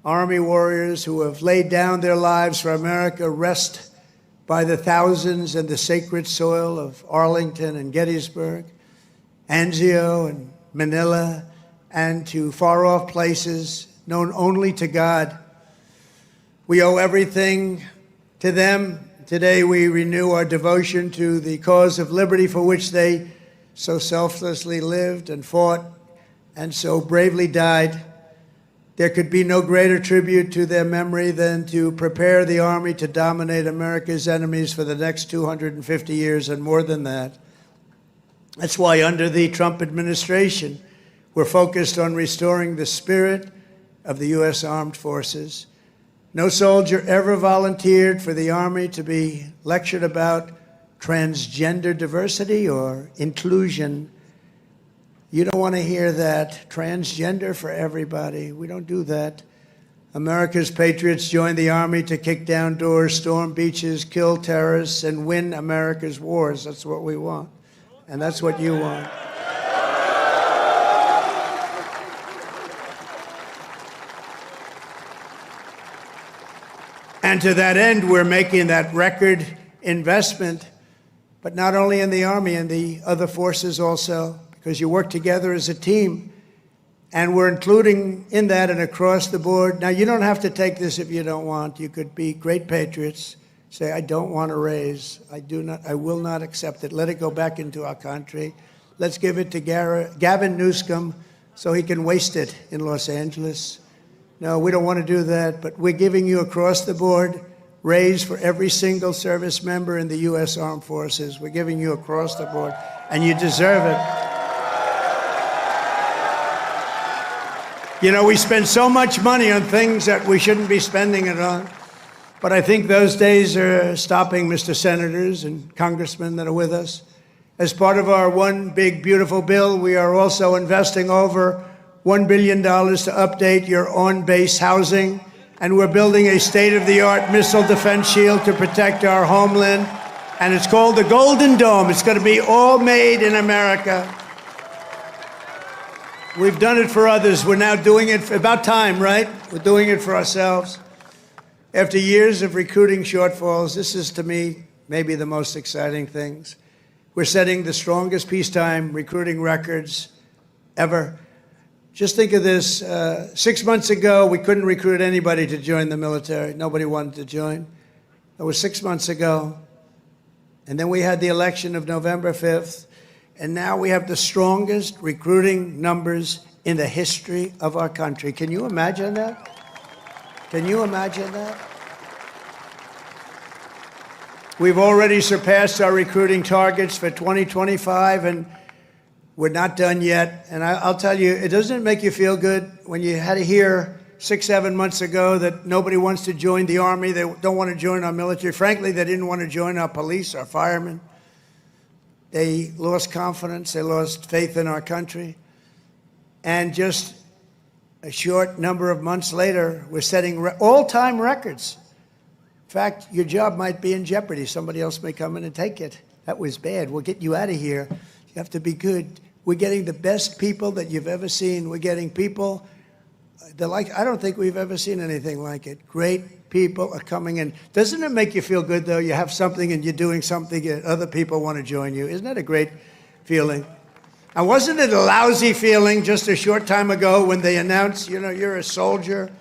Army warriors who have laid down their lives for America rest by the thousands in the sacred soil of Arlington and Gettysburg, Anzio and Manila, and to far-off places known only to God. We owe everything to them. Today we renew our devotion to the cause of liberty for which they so selflessly lived and fought and so bravely died. There could be no greater tribute to their memory than to prepare the Army to dominate America's enemies for the next 250 years and more than that. That's why under the Trump administration, we're focused on restoring the spirit of the U.S. Armed Forces. No soldier ever volunteered for the Army to be lectured about transgender diversity or inclusion. You don't want to hear that. Transgender for everybody. We don't do that. America's patriots joined the Army to kick down doors, storm beaches, kill terrorists, and win America's wars. That's what we want. And that's what you want. And to that end, we're making that record investment, but not only in the Army, in the other forces also, because you work together as a team. And we're including in that and across the board. Now, you don't have to take this if you don't want. You could be great patriots, say, I don't want a raise. I will not accept it. Let it go back into our country. Let's give it to Gavin Newsom so he can waste it in Los Angeles. No, we don't want to do that, but we're giving you across the board raise for every single service member in the U.S. Armed Forces. We're giving you across the board, and you deserve it. You know, we spend so much money on things that we shouldn't be spending it on. But I think those days are stopping, Mr. Senators and Congressmen that are with us. As part of our one big, beautiful bill, we are also investing over $1 billion to update your on-base housing. And we're building a state-of-the-art missile defense shield to protect our homeland. And it's called the Golden Dome. It's going to be all made in America. We've done it for others. We're now doing it for about time, right? We're doing it for ourselves. After years of recruiting shortfalls, this is, to me, maybe the most exciting things. We're setting the strongest peacetime recruiting records ever. Just think of this. 6 months ago, we couldn't recruit anybody to join the military. Nobody wanted to join. That was 6 months ago. And then we had the election of November 5th. And now we have the strongest recruiting numbers in the history of our country. Can you imagine that? Can you imagine that? We've already surpassed our recruiting targets for 2025, and we're not done yet. And I'll tell you, it doesn't make you feel good when you had to hear 6, 7 months ago that nobody wants to join the Army, they don't want to join our military. Frankly, they didn't want to join our police, our firemen. They lost confidence, they lost faith in our country. And just a short number of months later, we're setting all-time records. In fact, your job might be in jeopardy. Somebody else may come in and take it. That was bad. We'll get you out of here. You have to be good. We're getting the best people that you've ever seen. We're getting people that I don't think we've ever seen anything like it. Great people are coming in. Doesn't it make you feel good, though? You have something and you're doing something and other people want to join you. Isn't that a great feeling? And wasn't it a lousy feeling just a short time ago when they announced, you know, you're a soldier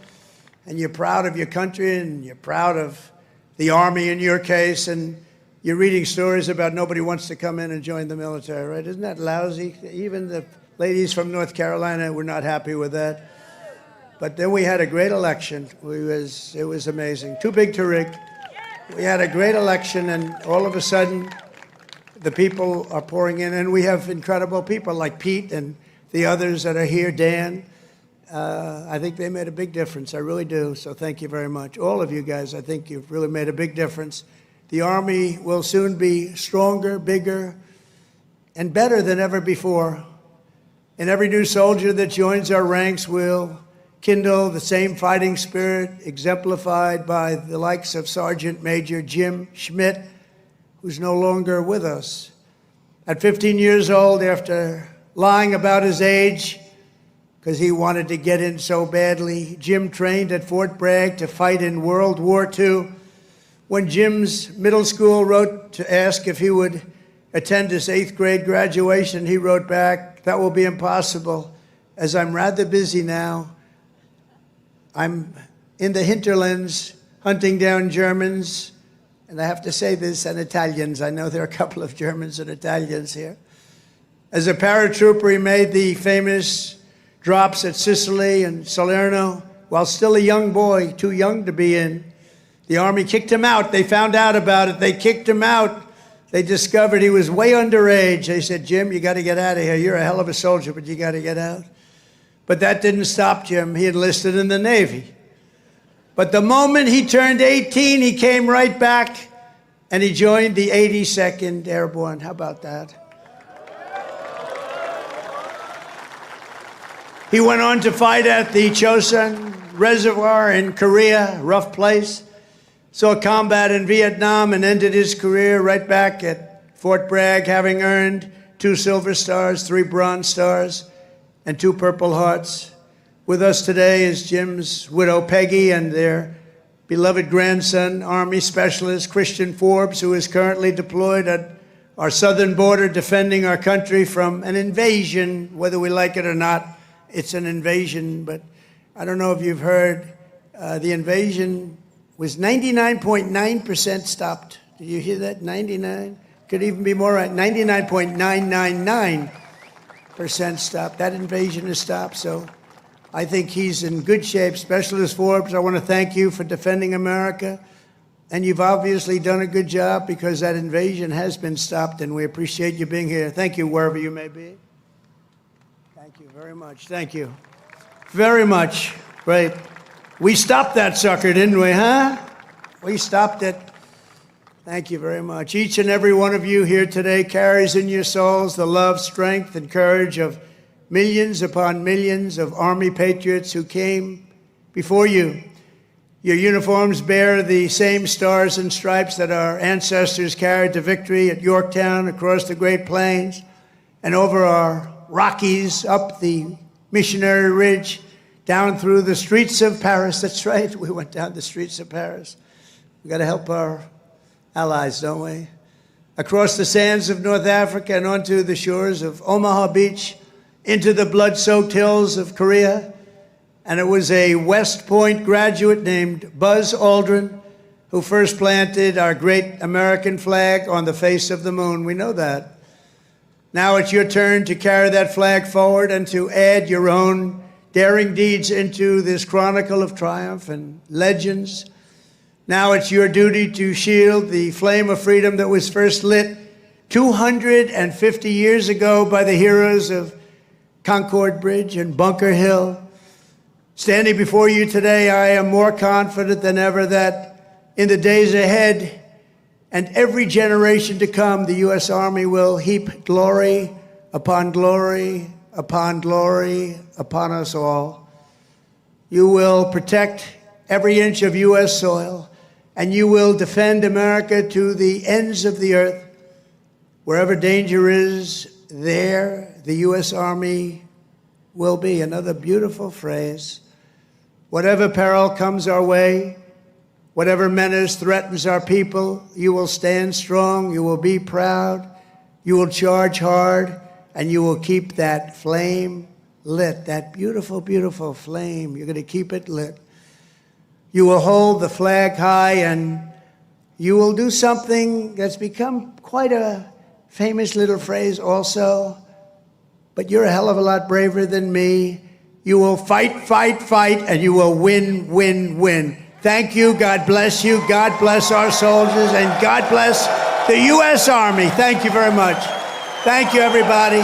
and you're proud of your country and you're proud of the Army in your case, and you're reading stories about nobody wants to come in and join the military, right? Isn't that lousy? Even the ladies from North Carolina were not happy with that. But then we had a great election. It was amazing. Too big to rig. We had a great election, and all of a sudden, the people are pouring in, and we have incredible people like Pete and the others that are here, Dan. I think they made a big difference. I really do. So thank you very much. All of you guys, I think you've really made a big difference. The Army will soon be stronger, bigger, and better than ever before. And every new soldier that joins our ranks will kindle the same fighting spirit exemplified by the likes of Sergeant Major Jim Schmidt, who's no longer with us. At 15 years old, after lying about his age, because he wanted to get in so badly, Jim trained at Fort Bragg to fight in World War II. When Jim's middle school wrote to ask if he would attend his 8th grade graduation, he wrote back, "That will be impossible, as I'm rather busy now. I'm in the hinterlands hunting down Germans," and I have to say this, and Italians. I know there are a couple of Germans and Italians here. As a paratrooper, he made the famous drops at Sicily and Salerno while still a young boy, too young to be in. The Army kicked him out. They found out about it. They kicked him out. They discovered he was way underage. They said, "Jim, you got to get out of here. You're a hell of a soldier, but you got to get out." But that didn't stop Jim. He enlisted in the Navy. But the moment he turned 18, he came right back and he joined the 82nd Airborne. How about that? He went on to fight at the Chosun Reservoir in Korea, rough place. Saw combat in Vietnam and ended his career right back at Fort Bragg, having earned 2 Silver Stars, 3 Bronze Stars, and 2 Purple Hearts. With us today is Jim's widow, Peggy, and their beloved grandson, Army Specialist Christian Forbes, who is currently deployed at our southern border defending our country from an invasion, whether we like it or not. It's an invasion, but I don't know if you've heard, the invasion was 99.9% stopped. Did you hear that? 99? Could even be more right. 99.999% stopped. That invasion is stopped. So I think he's in good shape. Specialist Forbes, I want to thank you for defending America. And you've obviously done a good job because that invasion has been stopped, and we appreciate you being here. Thank you, wherever you may be. Thank you very much. Thank you very much. Great. We stopped that sucker, didn't we, huh? We stopped it. Thank you very much. Each and every one of you here today carries in your souls the love, strength, and courage of millions upon millions of Army patriots who came before you. Your uniforms bear the same stars and stripes that our ancestors carried to victory at Yorktown, across the Great Plains, and over our Rockies, up the Missionary Ridge, down through the streets of Paris. That's right, we went down the streets of Paris. We've got to help our allies, don't we? Across the sands of North Africa and onto the shores of Omaha Beach, into the blood-soaked hills of Korea. And it was a West Point graduate named Buzz Aldrin who first planted our great American flag on the face of the moon. We know that. Now it's your turn to carry that flag forward and to add your own daring deeds into this chronicle of triumph and legends. Now it's your duty to shield the flame of freedom that was first lit 250 years ago by the heroes of Concord Bridge and Bunker Hill. Standing before you today, I am more confident than ever that in the days ahead and every generation to come, the U.S. Army will heap glory upon glory upon glory upon us all. You will protect every inch of U.S. soil, and you will defend America to the ends of the earth. Wherever danger is, there the U.S. Army will be. Another beautiful phrase. Whatever peril comes our way, whatever menace threatens our people, you will stand strong, you will be proud, you will charge hard, and you will keep that flame lit, that beautiful, beautiful flame. You're going to keep it lit. You will hold the flag high, and you will do something that's become quite a famous little phrase also, but you're a hell of a lot braver than me. You will fight, fight, fight, and you will win, win, win. Thank you. God bless you. God bless our soldiers, and God bless the U.S. Army. Thank you very much. Thank you, everybody.